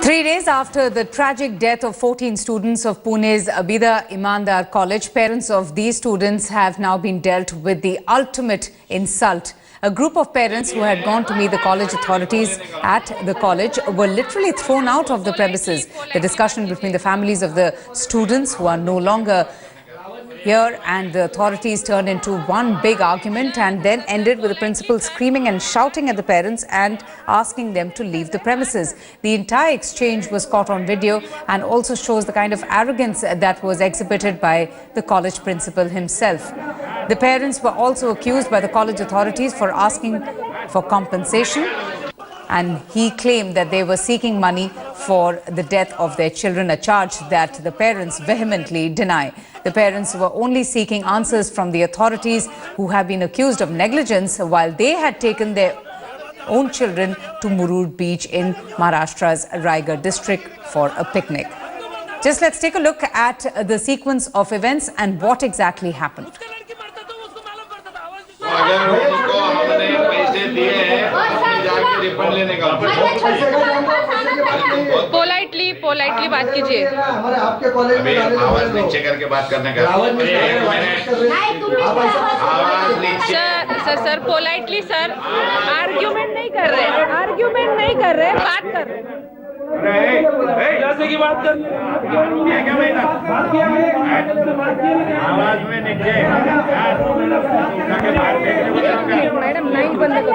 3 days after the tragic death of 14 students of Pune's Abida Imandar College, parents of these students have now been dealt with the ultimate insult. A group of parents who had gone to meet the college authorities at the college were literally thrown out of the premises. The discussion between the families of the students who are no longer here and the authorities turned into one big argument and then ended with the principal screaming and shouting at the parents and asking them to leave the premises. The entire exchange was caught on video and also shows the kind of arrogance that was exhibited by the college principal himself. The parents were also accused by the college authorities for asking for compensation, and he claimed that they were seeking money for the death of their children, a charge that the parents vehemently deny. The parents were only seeking answers from the authorities who have been accused of negligence while they had taken their own children to Murud beach in Maharashtra's Raigad district for a picnic. Just let's take a look at the sequence of events and what exactly happened. Politely बात कीजिए। अभी आवाज नीचे करके बात करने का। Sir politely sir argument नहीं कर रहे, बात कर रहे। जैसे की बात कर आवाज में नीचे मैडम लाइन बंद करो।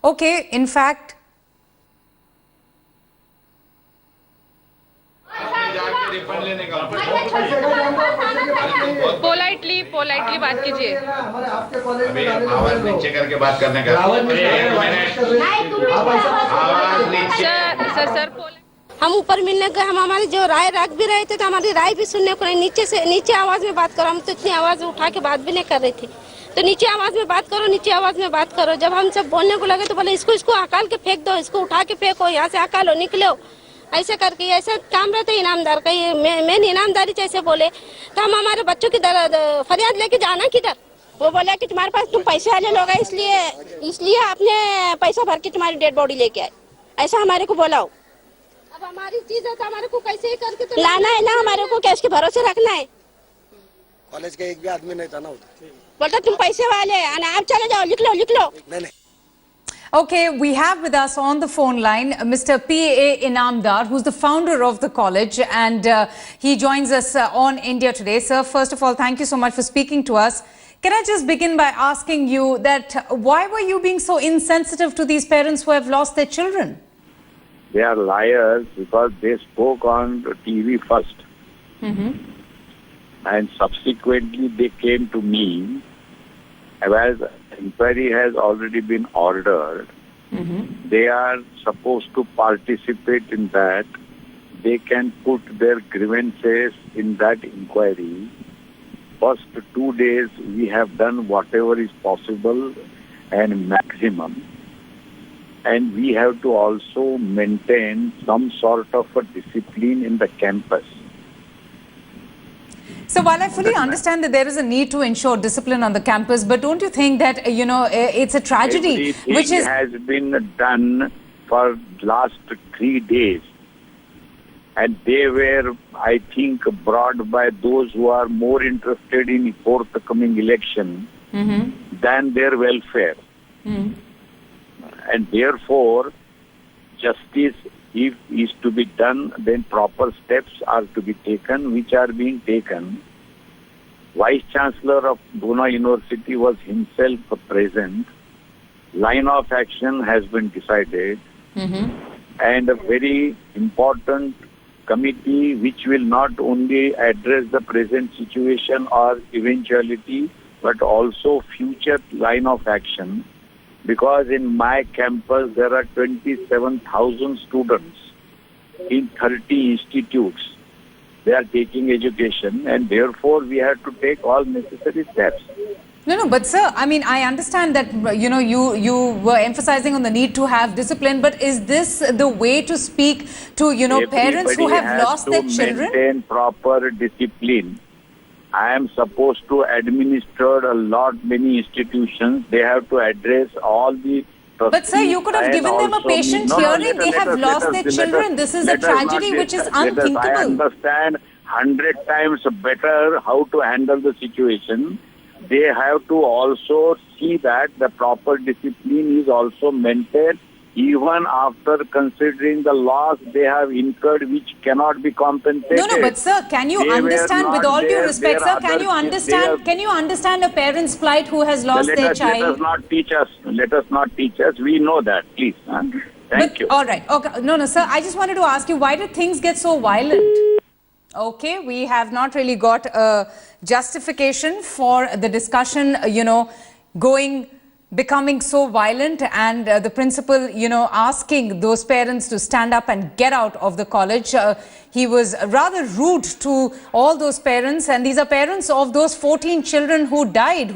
Okay, in fact, पोलाइटली बात कीजिए। अभी आवाज नीचे करके बात करने का। सर हम ऊपर मिलने गए, हम हमारी जो राय रख भी रहे थे तो हमारी राय भी सुनने को नहीं, नीचे आवाज में बात करो। हम तो इतनी आवाज उठा के बात भी नहीं कर रहे थे, तो नीचे आवाज में बात करो, नीचे आवाज में बात करो। जब हम सब बोलने को लगे तो बोले इसको हकाल के फेंक दो, इसको उठा के फेंको, यहाँ से हकालो, निकलो, ऐसे करके। ऐसे काम रहता है इनामदार का, ये मेन इनामदारी जैसे बोले तो हम हमारे बच्चों की फरियाद लेके जाना किधर। वो बोला कि तुम्हारे पास तुम पैसे वाले लोग हैं, इसलिए आपने पैसा भर के तुम्हारी डेड बॉडी लेके आए, ऐसा हमारे को बोला। अब हमारी चीज है तो हमारे को कैसे ही करके तो लाना है ना, हमारे को कैश के भरोसे रखना है। कॉलेज का एक भी आदमी नहीं था ना उधर, बोलता तुम पैसे वाले हैं, आप चले जाओ, लिख लो। नहीं। okay, we have with us on the phone line Mr. P.A. Inamdar, who's the founder of the college, and he joins us on India Today. Sir, first of all, thank you so much for speaking to us. Can I just begin by asking you that why were you being so insensitive to these parents who have lost their children? They are liars because they spoke on TV first. And subsequently they came to me. As inquiry has already been ordered, they are supposed to participate in that. They can put their grievances in that inquiry. First 2 days we have done whatever is possible and maximum. And we have to also maintain some sort of a discipline in the campus. So while I fully understand that there is a need to ensure discipline on the campus, but don't you think that, it's a tragedy which has been done for last 3 days. And they were, I think, brought by those who are more interested in forthcoming election than their welfare. And therefore, justice, if is to be done, then proper steps are to be taken, which are being taken. Vice Chancellor of Pune University was himself present. Line of action has been decided. And a very important committee which will not only address the present situation or eventuality, but also future line of action. Because in my campus there are 27,000 students in 30 institutes. They are taking education, and therefore we have to take all necessary steps. No, but sir, I mean, I understand that, you were emphasizing on the need to have discipline, but is this the way to speak to, parents who Everybody have lost their has to children? maintain proper discipline. I am supposed to administer many institutions. They have to address all the. But sir, you could have given them a patient hearing. They have lost their children. This is a tragedy which is unthinkable. I understand 100 times better how to handle the situation. They have to also see that the proper discipline is also maintained even after considering the loss they have incurred which cannot be compensated. No, but sir, can you understand, with all due respect, sir, can you understand a parent's plight who has lost their child? Let us not teach us. Let us not teach us. We know that, please. Thank you. All right. Okay. No, sir, I just wanted to ask you, why did things get so violent? Okay, we have not really got a justification for the discussion, becoming so violent, and the principal, asking those parents to stand up and get out of the college. He was rather rude to all those parents, and these are parents of those 14 children who died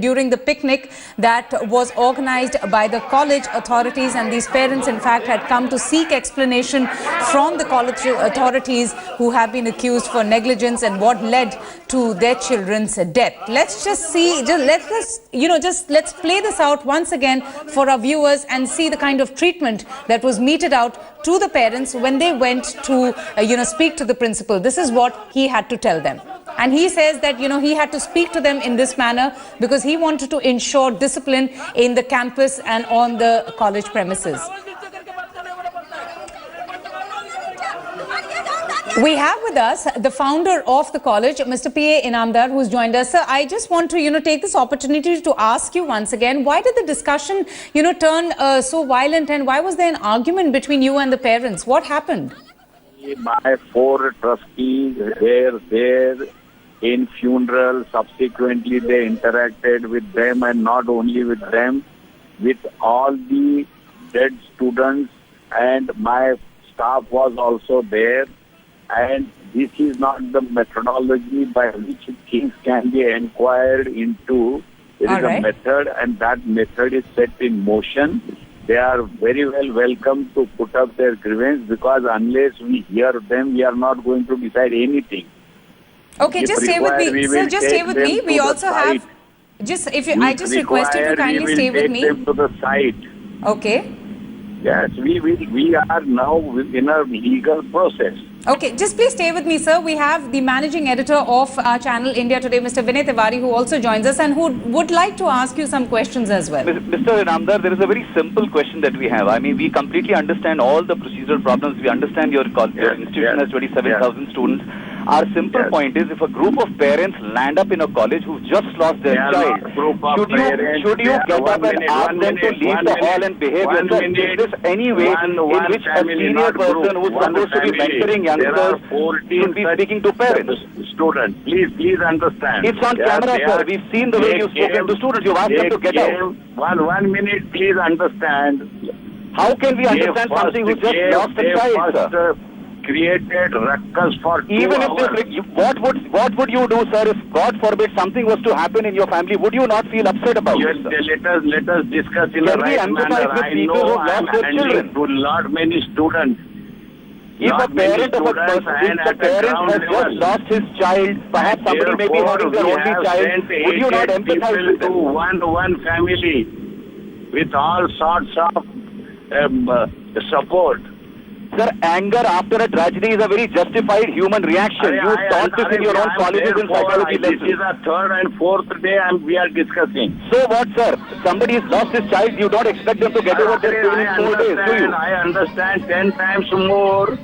during the picnic that was organized by the college authorities. And these parents, in fact, had come to seek explanation from the college authorities, who have been accused for negligence and what led to their children's death. Let's just see, let's play this out once again for our viewers and see the kind of treatment that was meted out to the parents when they went to speak to the principal. This is what he had to tell them. And he says that, he had to speak to them in this manner because he wanted to ensure discipline in the campus and on the college premises. We have with us the founder of the college, Mr. P.A. Inamdar, who's joined us. Sir, I just want to, take this opportunity to ask you once again, why did the discussion, turn so violent, and why was there an argument between you and the parents? What happened? My 4 trustees were there in funeral. Subsequently, they interacted with them, and not only with them, with all the dead students, and my staff was also there. And this is not the methodology by which things can be inquired into. There is a method, and that method is set in motion. They are very well welcome to put up their grievance, because unless we hear them, we are not going to decide anything. Okay, just stay with me. Sir, just stay with me. We also have... I just request you to kindly stay with me. We will take them to the site. Okay. Yes, we are now in a legal process. Okay, just please stay with me, sir. We have the managing editor of our channel India Today, Mr. Vinay Tiwari, who also joins us and who would like to ask you some questions as well. Mr. Inamdar, there is a very simple question that we have. I mean, we completely understand all the procedural problems. We understand your institution has 27,000 students. Our simple point is, if a group of parents land up in a college who've just lost their child, should you get up and ask them to leave the hall and behave yourself? Is this any way in which a senior person who's supposed to be mentoring youngsters should be speaking to parents? Students, please understand. It's on camera, sir. We've seen the way you've spoken to students. You've asked them to get out. One minute, please understand. How can we understand something who just lost a child, sir? Created ruckus for 2 Even if hours. this, what would you do, sir, if God forbid something was to happen in your family? Would you not feel upset about it, sir? Let us discuss in the right manner. I know I am handling to lot many students. If a parent of a person, if the parent has just lost his child, perhaps somebody may be having their only child, would you not empathize with them? One family with all sorts of support. Sir, anger after a tragedy is a very justified human reaction. You taught this in your own colleges and psychology lessons. This is the 3rd and 4th day we are discussing. So what, sir? Somebody has lost his child, you don't expect them to get over their pain in 4 days, do you? I understand 10 times more.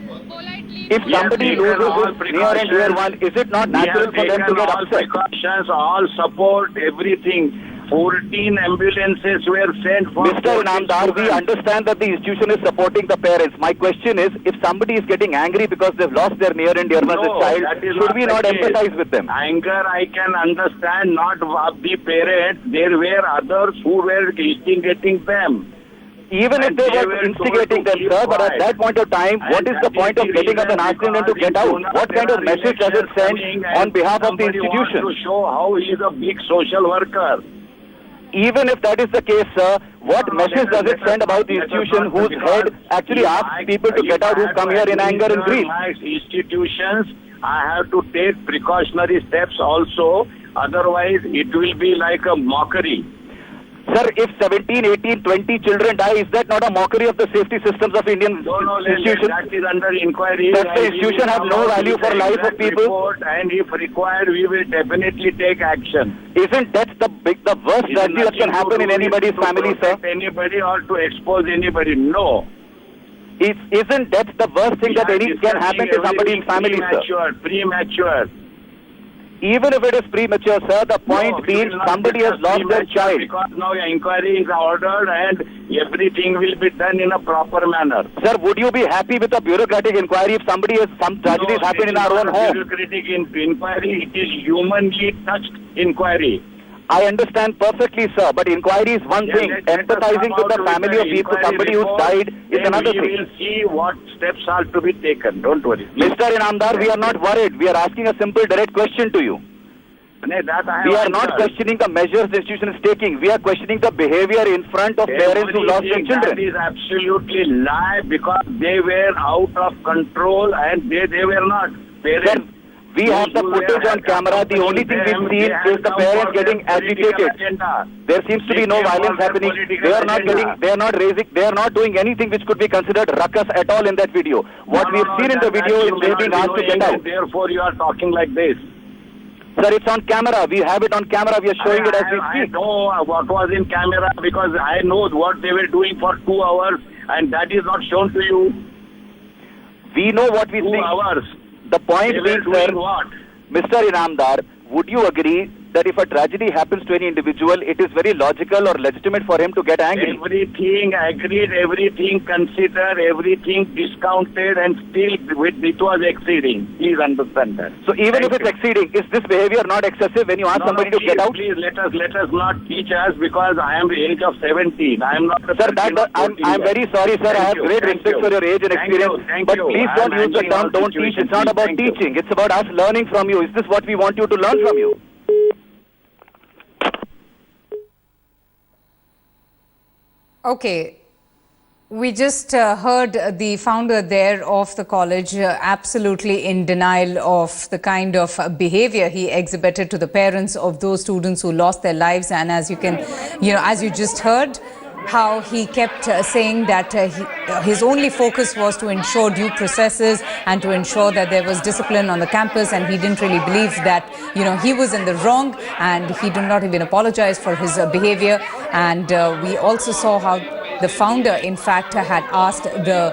If somebody loses his near and dear one, is it not natural for them to get all upset? precautions, all support, everything. 14 ambulances were sent for... Mr. Inamdar, we understand that the institution is supporting the parents. My question is, if somebody is getting angry because they've lost their near and dear one as a child, should we not empathize with them? Anger I can understand, not of the parents. There were others who were instigating them. Even if they were instigating them, sir, but at that point of time, what is the point of getting up and asking them to get out? What kind of message does it send on behalf of the institution? To show how he is a big social worker. Even if that is the case, sir, what message does it send about the institution whose head actually asks people to get out who come here in anger and grief? My institutions, I have to take precautionary steps also. Otherwise, it will be like a mockery. Sir, if 17, 18, 20 children die, is that not a mockery of the safety systems of Indian institutions? That is under inquiry. Does the institution have no value for life of people? And if required, we will definitely take action. Isn't that the worst tragedy that can happen in anybody's family, sir? Anybody or to expose anybody? No. Isn't that the worst thing that can happen to somebody in family, sir? Premature. Even if it is premature, sir, the point being somebody has lost their child. Because now inquiry is ordered and everything will be done in a proper manner. Sir, would you be happy with a bureaucratic inquiry if some tragedies happen in our own home? Bureaucratic inquiry, it is humanly touched inquiry. I understand perfectly, sir, but inquiry is one thing. Empathizing with the family of people, somebody who's died, is another thing. We will see what steps are to be taken. Don't worry. Mr. Inamdar, we are not worried. We are asking a simple, direct question to you. We are not questioning the measures the institution is taking. We are questioning the behavior in front of parents who lost their children. That is absolutely lie because they were out of control and they were not. Sir, we have the footage on camera. The only thing we've seen is the parents getting agitated. There seems to be no violence happening. They are not doing anything which could be considered ruckus at all in that video. What we've seen in the video is they being asked to get out. Therefore, you are talking like this. Sir, it's on camera. We have it on camera. We are showing it as we speak. I know what was in camera because I know what they were doing for 2 hours and that is not shown to you. We know what we see. 2 hours. The point being, sir, what? Mr. Inamdar, would you agree that if a tragedy happens to any individual, it is very logical or legitimate for him to get angry? Everything agreed, everything considered, everything discounted, and still it was exceeding. Please understand that. So even if it's exceeding, is this behavior not excessive when you ask somebody to get out? Please let us not teach us because I am the age of 17. I am not a sir, I'm very sorry, sir. I have great respect for your age and experience. But please don't use the term don't teach. It's not about teaching. It's about us learning from you. Is this what we want you to learn from you? Okay, we just heard the founder there of the college absolutely in denial of the kind of behavior he exhibited to the parents of those students who lost their lives. And as you can, as you just heard, how he kept saying that his only focus was to ensure due processes and to ensure that there was discipline on the campus, and he didn't really believe that he was in the wrong, and he did not even apologize for his behavior. And we also saw how the founder in fact had asked the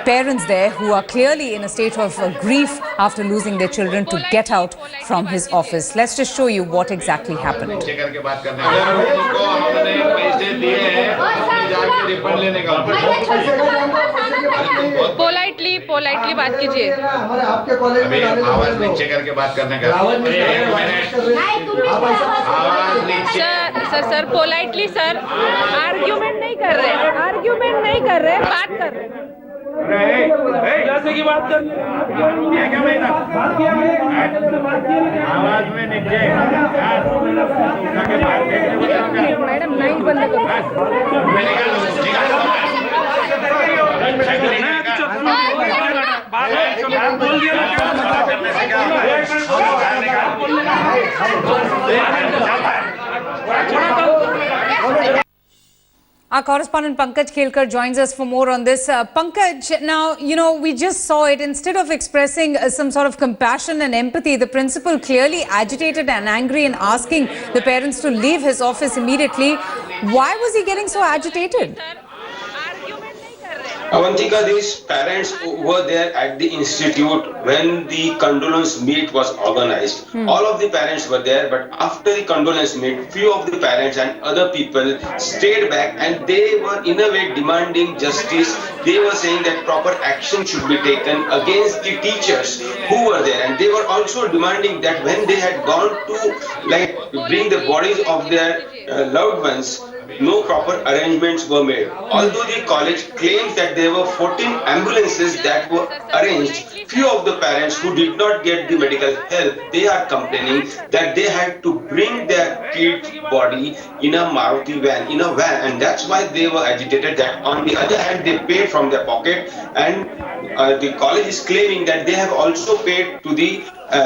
parents there, who are clearly in a state of grief after losing their children, to get out from his office. Let's just show you what exactly happened. Politely बात कीजिए. अभी आवाज नीचे करके बात करने का. Sir politely sir argument नहीं कर रहे, बात कर रहे. जैसे की बात कर आवाज में नीचे मैडम नहीं बंद करो. Our correspondent Pankaj Kelkar joins us for more on this. Pankaj, now, we just saw it. Instead of expressing some sort of compassion and empathy, the principal clearly agitated and angry and asking the parents to leave his office immediately. Why was he getting so agitated? Avantika, these parents were there at the institute when the condolence meet was organized. All of the parents were there, but after the condolence meet, few of the parents and other people stayed back, and they were in a way demanding justice. They were saying that proper action should be taken against the teachers who were there, and they were also demanding that when they had gone to bring the bodies of their loved ones, no proper arrangements were made. Although the college claims that there were 14 ambulances that were arranged, few of the parents who did not get the medical help, they are complaining that they had to bring their kid's body in a Maruti van, and that's why they were agitated. That on the other hand, they paid from their pocket, and the college is claiming that they have also paid to the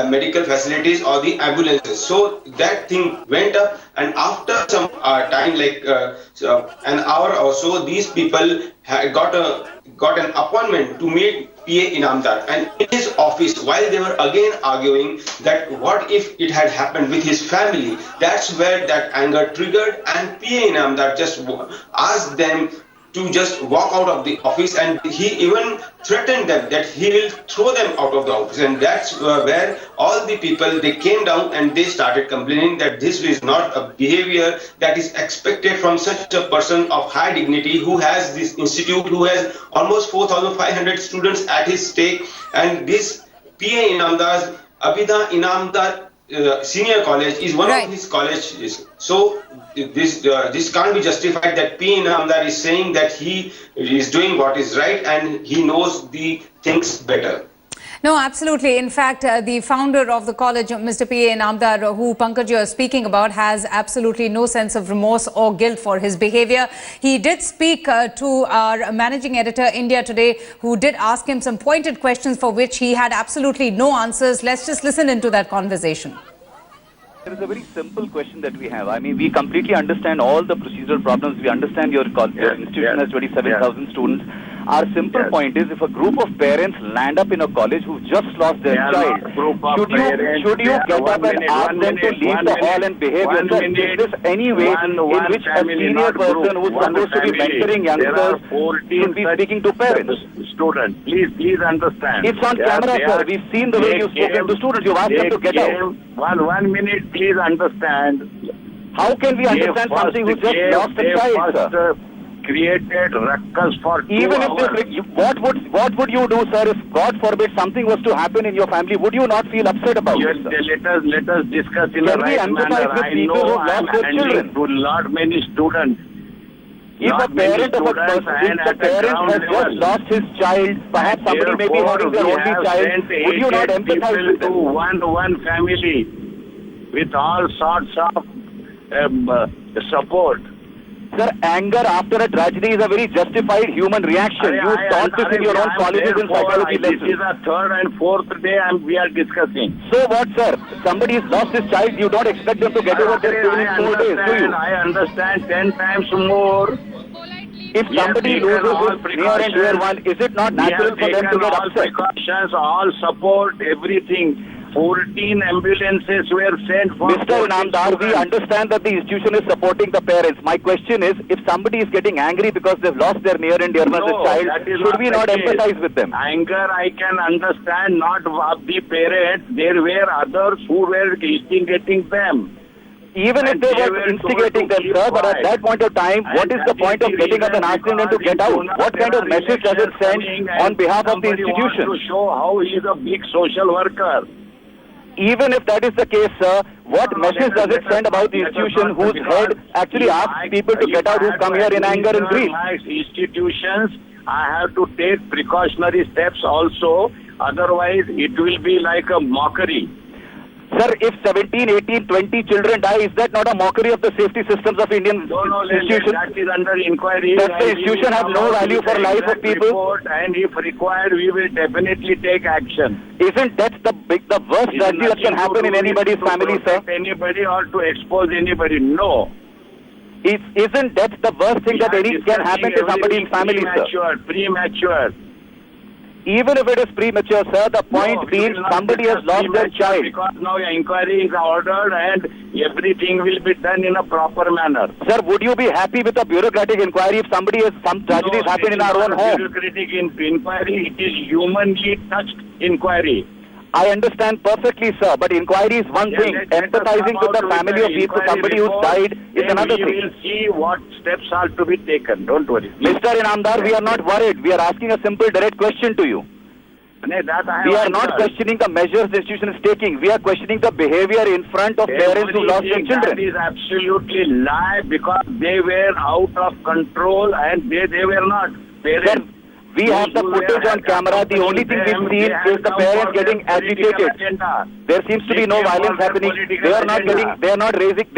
medical facilities or the ambulances. So that thing went up, and after some time, like an hour or so, these people got an appointment to meet PA Inamdar, and in his office, while they were again arguing that what if it had happened with his family, that's where that anger triggered, and PA Inamdar just asked them to just walk out of the office, and he even threatened them that he will throw them out of the office. And that's where all the people, they came down and they started complaining that this is not a behavior that is expected from such a person of high dignity who has this institute, who has almost 4,500 students at his stake. And this PA Inamdar's Abida Inamdar Senior College is one of his colleges. So this can't be justified that P. Inamdar is saying that he is doing what is right and he knows the things better. No, absolutely. In fact, the founder of the college, Mr. P.A. Inamdar, who Pankaj you are speaking about, has absolutely no sense of remorse or guilt for his behavior. He did speak to our managing editor, India Today, who did ask him some pointed questions for which he had absolutely no answers. Let's just listen into that conversation. There is a very simple question that we have. I mean, we completely understand all the procedural problems. We understand your institution has 27,000 students. Our simple point is, if a group of parents land up in a college who've just lost their child, should you get up and ask them to leave the hall and behave yourself? Is this any way in which a senior person who's supposed to be mentoring youngsters should be speaking to parents? Student, please understand. It's on camera, sir. We've seen the way you've spoken to students. You've asked them to get out. One minute, please understand. How can we understand something who just lost a child, sir? Created ruckus for 2 Even if hours. this, what would you do, sir, if God forbid something was to happen in your family? Would you not feel upset about it, sir? Let us discuss in a right manner. I know I am handling to lot many students. If a parent of a person, if the parent has just lost his child, perhaps somebody may be having their only child, would you not empathize with them? One family with all sorts of support. Sir, anger after a tragedy is a very justified human reaction. You taught this in your own colleges and psychology lessons. This is the third and fourth day we are discussing. So what, sir? Somebody has lost his child, you don't expect them to get over their pain in 4 days, do you? I understand 10 times more. If somebody loses his near and dear one, is it not natural for them to get upset? Precautions, all support, everything. 14 ambulances were sent for... Mr. Inamdar, we understand that the institution is supporting the parents. My question is, if somebody is getting angry because they've lost their near and dear one's child, should we not empathize with them? Anger I can understand, not of the parents. There were others who were instigating them. Even if they were instigating them, sir, but at that point of time, what is the point of getting up and asking them to get out? What kind of message does it send on behalf of the institution? To show how he is a big social worker. Even if that is the case, sir, what message does it send about the institution whose head actually asks people to get out who come here in anger and grief? Institutions, I have to take precautionary steps also, otherwise it will be like a mockery. Sir, if 17, 18, 20 children die, is that not a mockery of the safety systems of Indian institutions? That is under inquiry. Does the institution have no value for life of people? And if required, we will definitely take action. Isn't that the worst tragedy that can happen in anybody's family, sir? Anybody or to expose anybody? No. Isn't that the worst thing that can happen to somebody's family, sir? Premature. Even if it is premature, sir, the point being somebody has lost their child. Because now inquiry is ordered and everything will be done in a proper manner. Sir, would you be happy with a bureaucratic inquiry if some tragedies happen in our own home? Bureaucratic inquiry, it is humanly touched inquiry. I understand perfectly, sir, but inquiry is one thing. Empathizing with the family of people, somebody who's died, is another thing. We will see what steps are to be taken. Don't worry. Mr. Inamdar, we are not worried. We are asking a simple, direct question to you. We are not questioning the measures the institution is taking. We are questioning the behavior in front of parents who lost their children. That is absolutely lie, because they were out of control and they were not. Sir, we have the footage on camera. The only thing we've seen is the parents getting agitated. There seems to be no violence happening. They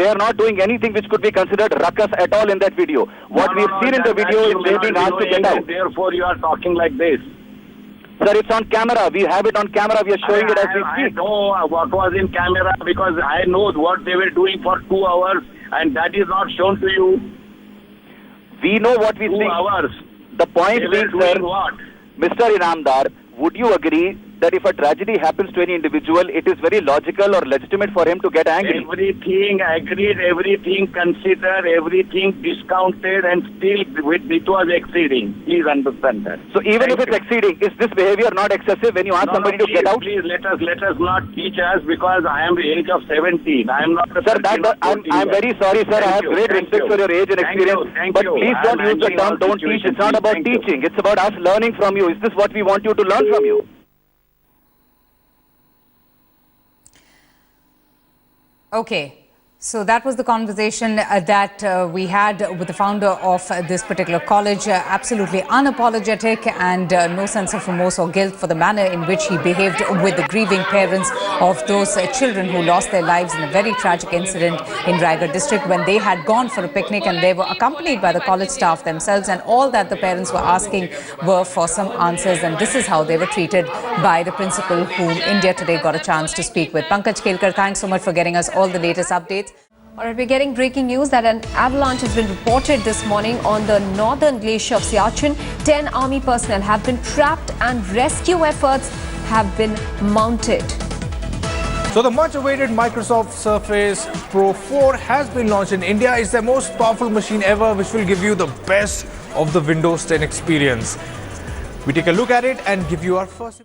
are not doing anything which could be considered ruckus at all in that video. What we've seen in the video is they being asked to get out. Therefore, you are talking like this. Sir, it's on camera. We have it on camera. We are showing it as we speak. I know what was in camera, because I know what they were doing for 2 hours, and that is not shown to you. We know what we see. 2 hours. The point being, sir, what? Mr. Inamdar, would you agree that if a tragedy happens to any individual, it is very logical or legitimate for him to get angry? Everything agreed, everything considered, everything discounted, and still it was exceeding. Please understand that. So even if it's exceeding, is this behavior not excessive when you ask somebody to get out? Please let us not teach us, because I am the age of 17. I am not a Sir, I'm very sorry, sir. I have great respect for your age and experience. But please don't use the term don't teach. It's not about teaching. It's about us learning from you. Is this what we want you to learn from you? Okay, so that was the conversation that we had with the founder of this particular college. Absolutely unapologetic and no sense of remorse or guilt for the manner in which he behaved with the grieving parents of those children who lost their lives in a very tragic incident in Raigad district when they had gone for a picnic and they were accompanied by the college staff themselves, and all that the parents were asking were for some answers, and this is how they were treated by the principal, whom India Today got a chance to speak with. Pankaj Kelkar, thanks so much for getting us all the latest updates. All right, we're getting breaking news that an avalanche has been reported this morning on the northern glacier of Siachen. 10 army personnel have been trapped and rescue efforts have been mounted. So the much-awaited Microsoft Surface Pro 4 has been launched in India. It's the most powerful machine ever, which will give you the best of the Windows 10 experience. We take a look at it and give you our first...